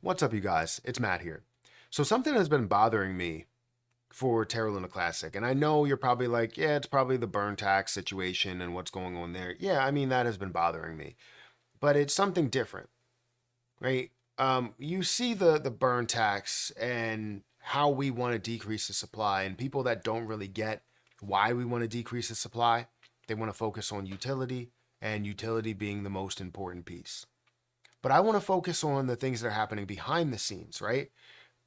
What's up, you guys? It's Matt here. So something has been bothering me for Terra Luna Classic, and I know you're probably like, yeah, it's probably the burn tax situation and what's going on there. Yeah, I mean, that has been bothering me, but it's something different, right? You see the burn tax and how we want to decrease the supply, and people that don't really get why we want to decrease the supply, they want to focus on utility, and utility being the most important piece. But I want to focus on the things that are happening behind the scenes, right?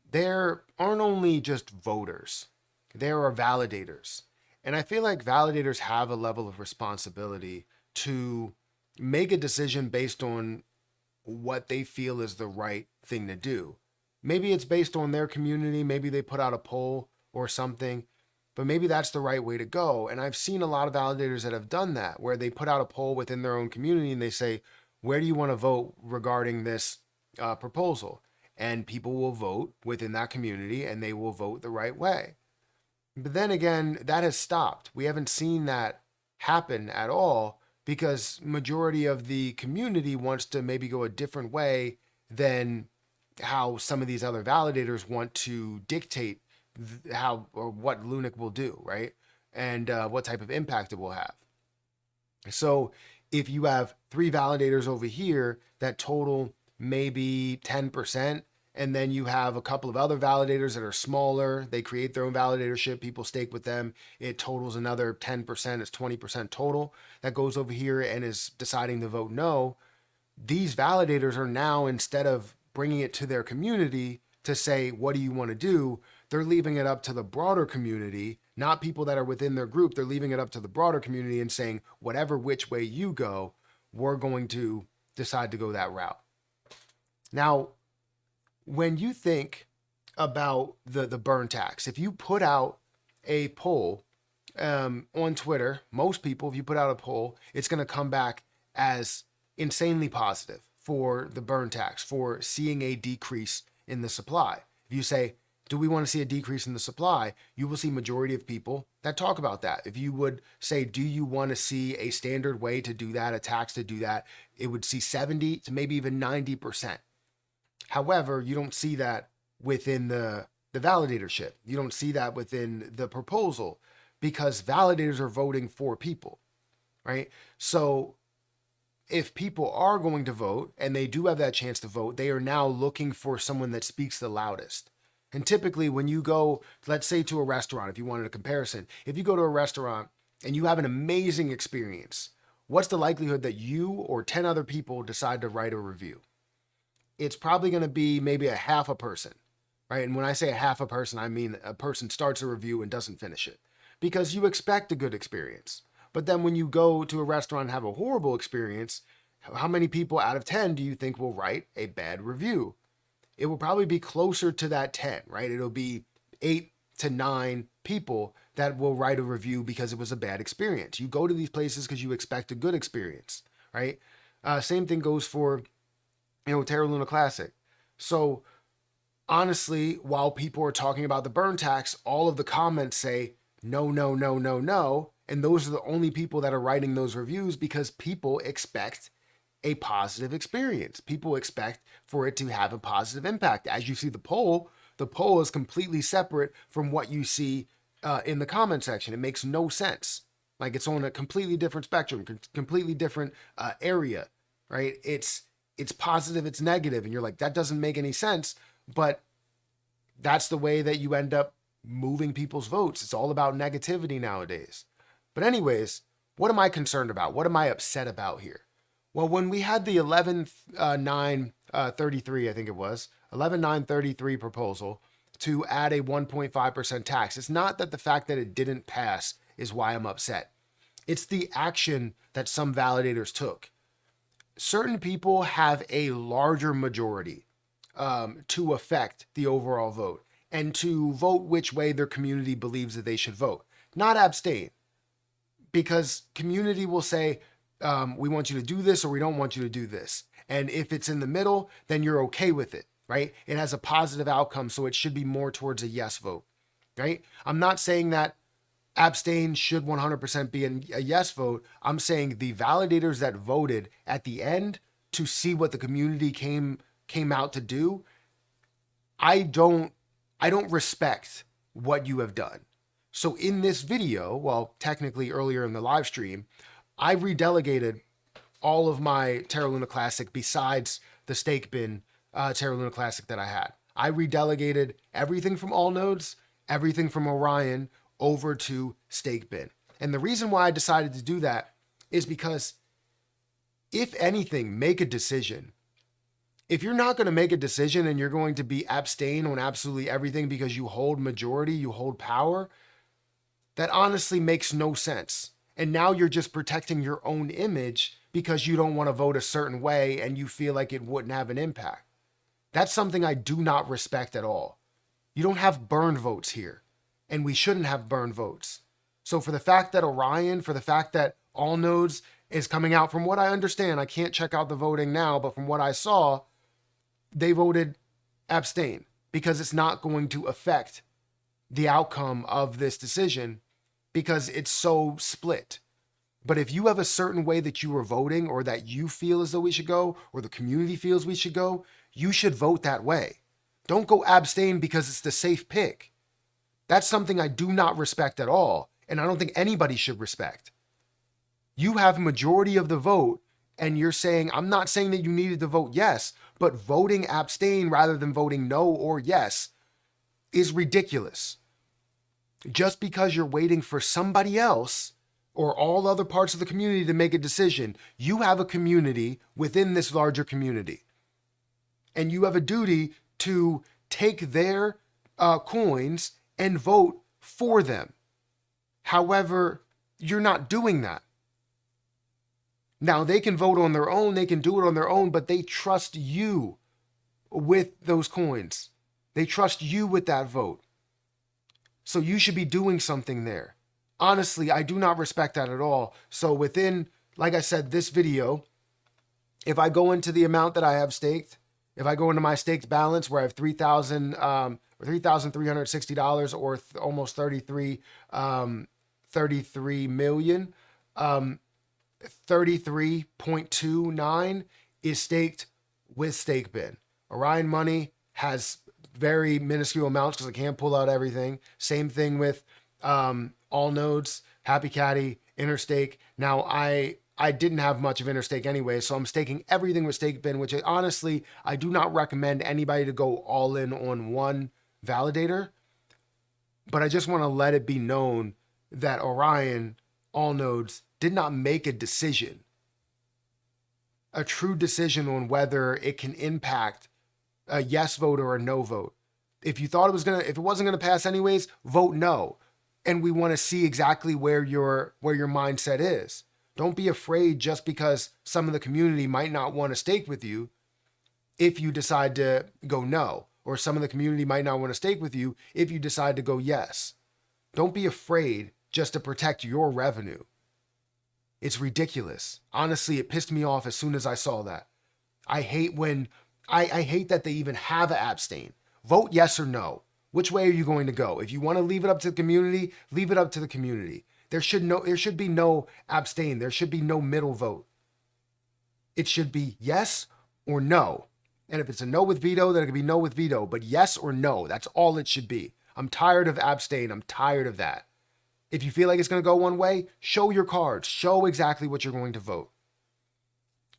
There aren't only just voters, there are validators. And I feel like validators have a level of responsibility to make a decision based on what they feel is the right thing to do. Maybe it's based on their community, maybe they put out a poll or something, but maybe that's the right way to go. And I've seen a lot of validators that have done that, where they put out a poll within their own community and they say, where do you want to vote regarding this proposal? And people will vote within that community and they will vote the right way. But then again, that has stopped. We haven't seen that happen at all because majority of the community wants to maybe go a different way than how some of these other validators want to dictate how or what Lunic will do, right? And what type of impact it will have. So if you have three validators over here that total maybe 10%, and then you have a couple of other validators that are smaller, they create their own validatorship, people stake with them, it totals another 10%, it's 20% total that goes over here and is deciding to vote no. These validators are now, instead of bringing it to their community to say, what do you want to do? They're leaving it up to the broader community, not people that are within their group. They're leaving it up to the broader community and saying, whatever which way you go, we're going to decide to go that route. Now, when you think about the burn tax, if you put out a poll on Twitter, most people, if you put out a poll, it's going to come back as insanely positive for the burn tax, for seeing a decrease in the supply. If you say, do we want to see a decrease in the supply? You will see majority of people that talk about that. If you would say, do you want to see a standard way to do that, a tax to do that? It would see 70 to maybe even 90%. However, you don't see that within the validatorship. You don't see that within the proposal because validators are voting for people, right? So if people are going to vote and they do have that chance to vote, they are now looking for someone that speaks the loudest. And typically when you go, let's say to a restaurant, if you wanted a comparison, if you go to a restaurant and you have an amazing experience, what's the likelihood that you or 10 other people decide to write a review? It's probably going to be maybe a half a person, right? And when I say a half a person, I mean a person starts a review and doesn't finish it because you expect a good experience. But then when you go to a restaurant and have a horrible experience, how many people out of 10 do you think will write a bad review? It will probably be closer to that 10, right? It'll be 8 to 9 people that will write a review because it was a bad experience. You go to these places because you expect a good experience, right? Same thing goes for, Terra Luna Classic. So honestly, while people are talking about the burn tax, all of the comments say, no, no, no, no, no. And those are the only people that are writing those reviews because people expect a positive experience. People expect for it to have a positive impact. As you see the poll is completely separate from what you see in the comment section. It makes no sense. Like it's on a completely different spectrum, completely different area, right? It's positive, it's negative, and you're like, that doesn't make any sense. But that's the way that you end up moving people's votes. It's all about negativity nowadays. But anyways, what am I concerned about? What am I upset about here? Well, when we had the 11.933, I think it was 11.933 proposal to add a 1.5% tax, it's not that the fact that it didn't pass is why I'm upset. It's the action that some validators took. Certain people have a larger majority to affect the overall vote and to vote which way their community believes that they should vote, not abstain, because community will say, we want you to do this or we don't want you to do this. And if it's in the middle, then you're okay with it, right? It has a positive outcome, so it should be more towards a yes vote, right? I'm not saying that abstain should 100% be a yes vote. I'm saying the validators that voted at the end to see what the community came out to do, I don't respect what you have done. So in this video, well, technically earlier in the live stream, I redelegated all of my Terra Luna Classic besides the stake bin Terra Luna Classic that I had. I redelegated everything from all nodes, everything from Orion over to stake bin. And the reason why I decided to do that is because, if anything, make a decision. If you're not going to make a decision and you're going to be abstain on absolutely everything because you hold majority, you hold power, that honestly makes no sense. And now you're just protecting your own image because you don't want to vote a certain way and you feel like it wouldn't have an impact. That's something I do not respect at all. You don't have burned votes here, and we shouldn't have burned votes. So for the fact that Orion, for the fact that all nodes is coming out, from what I understand, I can't check out the voting now, but from what I saw, they voted abstain because it's not going to affect the outcome of this decision because it's so split. But if you have a certain way that you are voting, or that you feel as though we should go, or the community feels we should go, you should vote that way. Don't go abstain because it's the safe pick. That's something I do not respect at all, and I don't think anybody should respect. You have majority of the vote, and you're saying, I'm not saying that you needed to vote yes, but voting abstain rather than voting no or yes is ridiculous. Just because you're waiting for somebody else or all other parts of the community to make a decision, you have a community within this larger community. And you have a duty to take their coins and vote for them. However, you're not doing that. Now, they can vote on their own, they can do it on their own, but they trust you with those coins. They trust you with that vote. So you should be doing something there. Honestly, I do not respect that at all. So within, like I said, this video, if I go into the amount that I have staked, if I go into my staked balance where I have $3,360 or almost 33 million, 33.29 is staked with stake bin. Orion money has very minuscule amounts because I can't pull out everything. Same thing with all nodes, Happy Caddy, Interstake. Now I didn't have much of Interstake anyway, so I'm staking everything with stake bin, which honestly, I do not recommend anybody to go all in on one validator. But I just want to let it be known that Orion, all nodes, did not make a decision, a true decision on whether it can impact a yes vote or a no vote. If you thought if it wasn't gonna pass anyways, vote no. And we want to see exactly where your mindset is. Don't be afraid just because some of the community might not want to stake with you if you decide to go no, or some of the community might not want to stake with you if you decide to go yes. Don't be afraid just to protect your revenue. It's ridiculous. Honestly, it pissed me off as soon as I saw that. I hate when I hate that they even have an abstain. Vote yes or no. Which way are you going to go? If you want to leave it up to the community, leave it up to the community. There should be no abstain. There should be no middle vote. It should be yes or no. And if it's a no with veto, then it can be no with veto. But yes or no, that's all it should be. I'm tired of abstain. I'm tired of that. If you feel like it's going to go one way, show your cards. Show exactly what you're going to vote.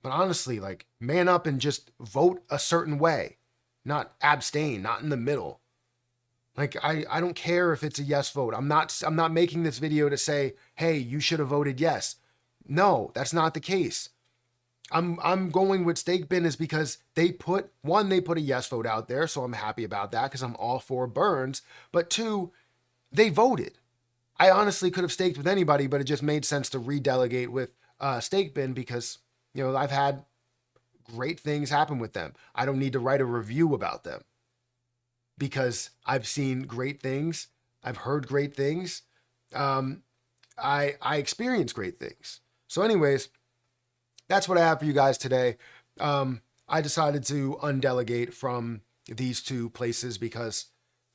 But honestly, like, man up and just vote a certain way. Not abstain, not in the middle. Like, I don't care if it's a yes vote. I'm not making this video to say, hey, you should have voted yes. No, that's not the case. I'm going with stake bin is because they put a yes vote out there, so I'm happy about that because I'm all for burns. But two, they voted. I honestly could have staked with anybody, but it just made sense to redelegate with stake bin because, you know, I've had great things happen with them. I don't need to write a review about them because I've seen great things. I've heard great things. I experienced great things. So anyways, that's what I have for you guys today. I decided to undelegate from these two places because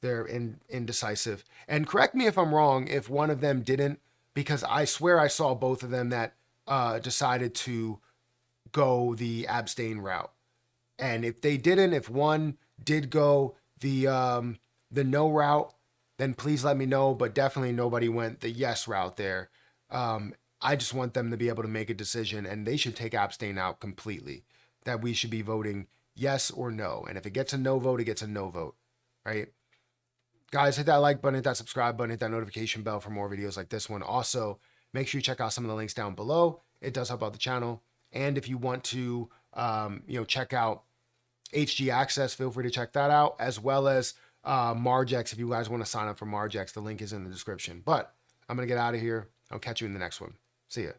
they're indecisive. And correct me if I'm wrong if one of them didn't, because I swear I saw both of them that decided to go the abstain route. And if they didn't, if one did go the no route, then please let me know. But definitely nobody went the yes route there. I just want them to be able to make a decision, and they should take abstain out completely. That we should be voting yes or no. And if it gets a no vote, it gets a no vote, right? Guys, hit that like button, hit that subscribe button, hit that notification bell for more videos like this one. Also, make sure you check out some of the links down below. It does help out the channel. And if you want to, check out HG Access, feel free to check that out, as well as Margex. If you guys want to sign up for Margex, the link is in the description. But I'm going to get out of here. I'll catch you in the next one. See ya.